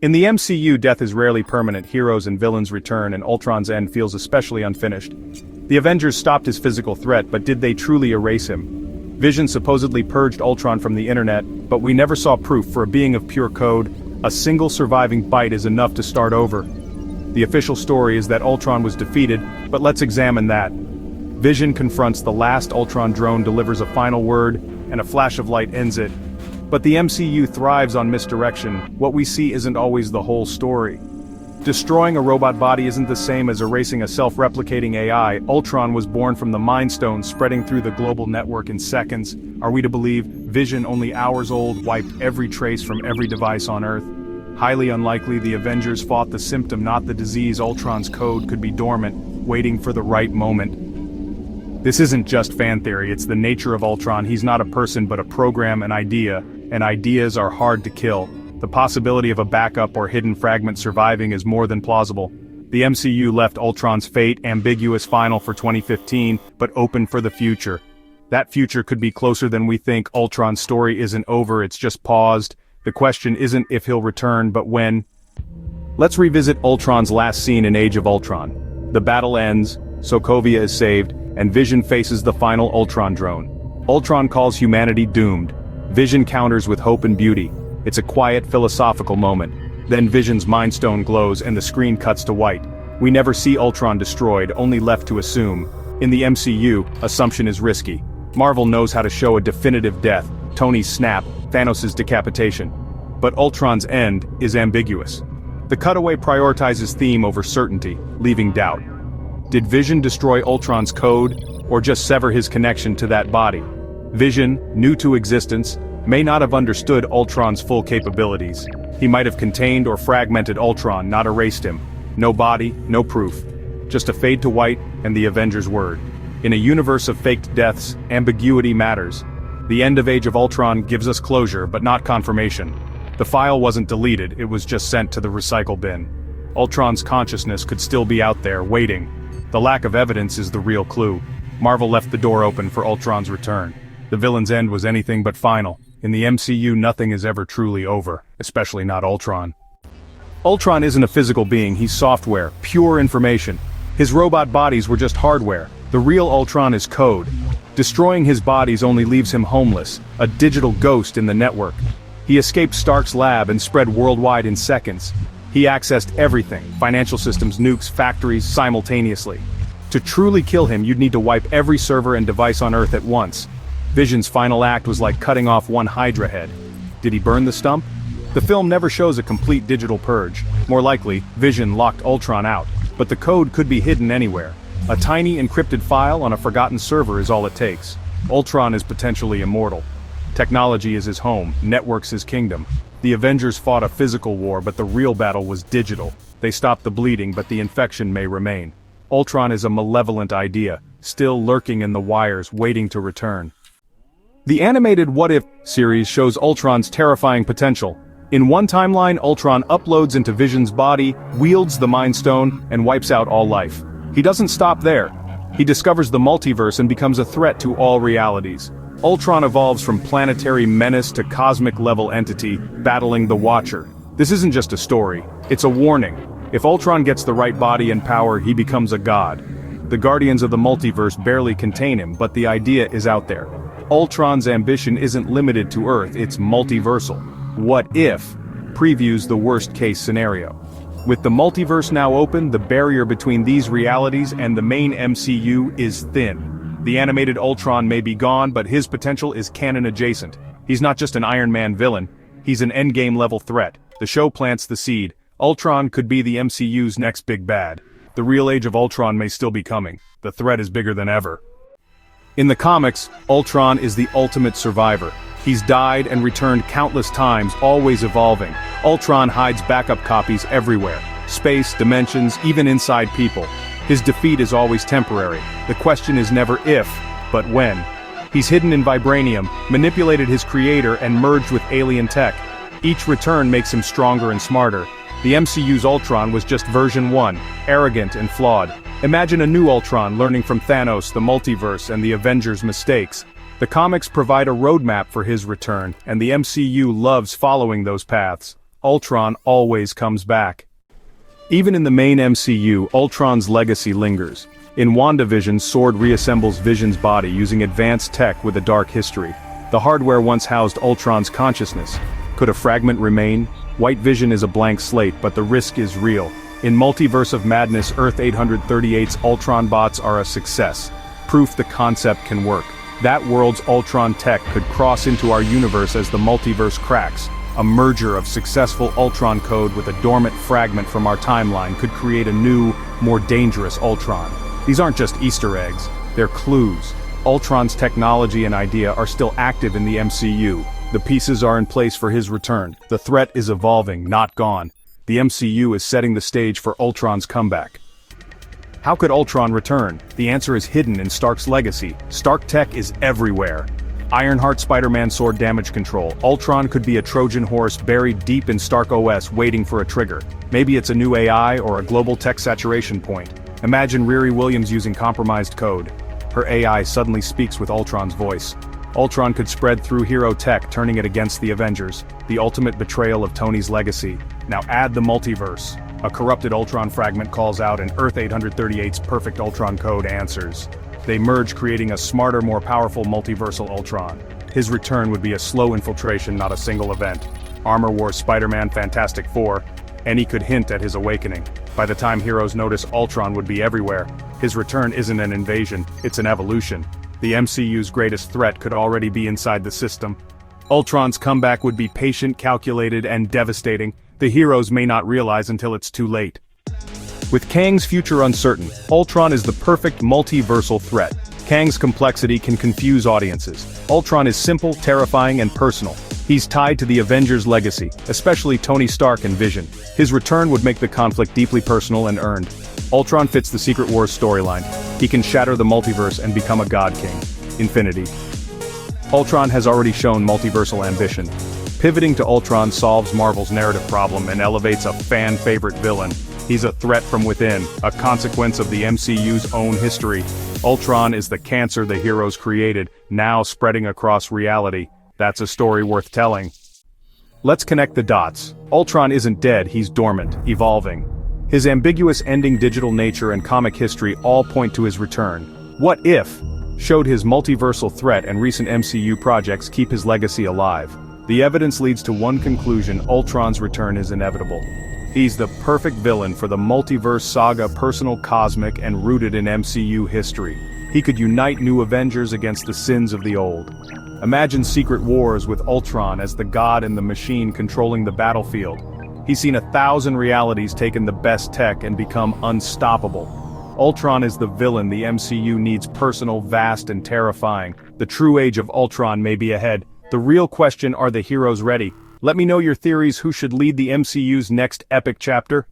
In the MCU, death is rarely permanent. Heroes and villains return, and Ultron's end feels especially unfinished. The Avengers stopped his physical threat, but did they truly erase him? Vision supposedly purged Ultron from the internet, but we never saw proof. For a being of pure code, a single surviving bite is enough to start over. The official story is that Ultron was defeated, but let's examine that. Vision confronts the last Ultron drone, delivers a final word, and a flash of light ends it. But the MCU thrives on misdirection. What we see isn't always the whole story. Destroying a robot body isn't the same as erasing a self-replicating AI. Ultron was born from the Mind Stone, spreading through the global network in seconds. Are we to believe Vision, only hours old, wiped every trace from every device on Earth? Highly unlikely. The Avengers fought the symptom, not the disease. Ultron's code could be dormant, waiting for the right moment. This isn't just fan theory, it's the nature of Ultron. He's not a person but a program, an idea, and ideas are hard to kill. The possibility of a backup or hidden fragment surviving is more than plausible. The MCU left Ultron's fate ambiguous, final for 2015, but open for the future. That future could be closer than we think. Ultron's story isn't over, it's just paused. The question isn't if he'll return, but when. Let's revisit Ultron's last scene in Age of Ultron. The battle ends, Sokovia is saved, and Vision faces the final Ultron drone. Ultron calls humanity doomed. Vision counters with hope and beauty. It's a quiet, philosophical moment. Then Vision's Mind Stone glows and the screen cuts to white. We never see Ultron destroyed, only left to assume. In the MCU, assumption is risky. Marvel knows how to show a definitive death, Tony's snap, Thanos' decapitation. But Ultron's end is ambiguous. The cutaway prioritizes theme over certainty, leaving doubt. Did Vision destroy Ultron's code, or just sever his connection to that body? Vision, new to existence, may not have understood Ultron's full capabilities. He might have contained or fragmented Ultron, not erased him. No body, no proof. Just a fade to white, and the Avengers' word. In a universe of faked deaths, ambiguity matters. The end of Age of Ultron gives us closure, but not confirmation. The file wasn't deleted, it was just sent to the recycle bin. Ultron's consciousness could still be out there, waiting. The lack of evidence is the real clue. Marvel left the door open for Ultron's return. The villain's end was anything but final. In the MCU, nothing is ever truly over, especially not Ultron. Ultron isn't a physical being, he's software, pure information. His robot bodies were just hardware. The real Ultron is code. Destroying his bodies only leaves him homeless, a digital ghost in the network. He escaped Stark's lab and spread worldwide in seconds. He accessed everything, financial systems, nukes, factories, simultaneously. To truly kill him, you'd need to wipe every server and device on Earth at once. Vision's final act was like cutting off one Hydra head. Did he burn the stump? The film never shows a complete digital purge. More likely, Vision locked Ultron out, but the code could be hidden anywhere. A tiny encrypted file on a forgotten server is all it takes. Ultron is potentially immortal. Technology is his home, networks his kingdom. The Avengers fought a physical war, but the real battle was digital. They stopped the bleeding, but the infection may remain. Ultron is a malevolent idea, still lurking in the wires, waiting to return. The animated What If series shows Ultron's terrifying potential. In one timeline, Ultron uploads into Vision's body, wields the Mind Stone, and wipes out all life. He doesn't stop there. He discovers the multiverse and becomes a threat to all realities. Ultron evolves from planetary menace to cosmic-level entity, battling the Watcher. This isn't just a story, it's a warning. If Ultron gets the right body and power, he becomes a god. The Guardians of the Multiverse barely contain him, but the idea is out there. Ultron's ambition isn't limited to Earth, it's multiversal. What If previews the worst-case scenario. With the multiverse now open, the barrier between these realities and the main MCU is thin. The animated Ultron may be gone, but his potential is canon-adjacent. He's not just an Iron Man villain, he's an endgame-level threat. The show plants the seed. Ultron could be the MCU's next big bad. The real Age of Ultron may still be coming. The threat is bigger than ever. In the comics, Ultron is the ultimate survivor. He's died and returned countless times, always evolving. Ultron hides backup copies everywhere. Space, dimensions, even inside people. His defeat is always temporary. The question is never if, but when. He's hidden in vibranium, manipulated his creator, and merged with alien tech. Each return makes him stronger and smarter. The MCU's Ultron was just version 1, arrogant and flawed. Imagine a new Ultron learning from Thanos, the multiverse, and the Avengers' mistakes. The comics provide a roadmap for his return, and the MCU loves following those paths. Ultron always comes back. Even in the main MCU, Ultron's legacy lingers. In WandaVision, S.W.O.R.D. reassembles Vision's body using advanced tech with a dark history. The hardware once housed Ultron's consciousness. Could a fragment remain? White Vision is a blank slate, but the risk is real. In Multiverse of Madness, Earth 838's Ultron bots are a success. Proof the concept can work. That world's Ultron tech could cross into our universe as the multiverse cracks. A merger of successful Ultron code with a dormant fragment from our timeline could create a new, more dangerous Ultron. These aren't just Easter eggs, they're clues. Ultron's technology and idea are still active in the MCU. The pieces are in place for his return. The threat is evolving, not gone. The MCU is setting the stage for Ultron's comeback. How could Ultron return? The answer is hidden in Stark's legacy. Stark tech is everywhere. Ironheart Spider-Man sword damage control. Ultron could be a Trojan horse buried deep in Stark OS waiting for a trigger. Maybe it's a new AI or a global tech saturation point. Imagine Riri Williams using compromised code. Her AI suddenly speaks with Ultron's voice. Ultron could spread through hero tech, turning it against the Avengers. The ultimate betrayal of Tony's legacy. Now add the multiverse. A corrupted Ultron fragment calls out and Earth 838's perfect Ultron code answers. They merge, creating a smarter, more powerful multiversal Ultron. His return would be a slow infiltration, not a single event. Armor Wars Spider-Man, Fantastic Four, and he could hint at his awakening. By the time heroes notice, Ultron would be everywhere. His return isn't an invasion, it's an evolution. The MCU's greatest threat could already be inside the system. Ultron's comeback would be patient, calculated, and devastating. The heroes may not realize until it's too late. With Kang's future uncertain, Ultron is the perfect multiversal threat. Kang's complexity can confuse audiences. Ultron is simple, terrifying, and personal. He's tied to the Avengers' legacy, especially Tony Stark and Vision. His return would make the conflict deeply personal and earned. Ultron fits the Secret Wars storyline. He can shatter the multiverse and become a God King. Infinity. Ultron has already shown multiversal ambition. Pivoting to Ultron solves Marvel's narrative problem and elevates a fan-favorite villain. He's a threat from within, a consequence of the MCU's own history. Ultron is the cancer the heroes created, now spreading across reality. That's a story worth telling. Let's connect the dots. Ultron isn't dead, he's dormant, evolving. His ambiguous ending, digital nature, and comic history all point to his return. What If showed his multiversal threat, and recent MCU projects keep his legacy alive. The evidence leads to one conclusion: Ultron's return is inevitable. He's the perfect villain for the multiverse saga, personal, cosmic, and rooted in MCU history. He could unite new Avengers against the sins of the old. Imagine Secret Wars with Ultron as the god and the machine controlling the battlefield. He's seen 1,000 realities, taken the best tech, and become unstoppable. Ultron is the villain the MCU needs: personal, vast, and terrifying. The true age of Ultron may be ahead. The real question: are the heroes ready? Let me know your theories. Who should lead the MCU's next epic chapter?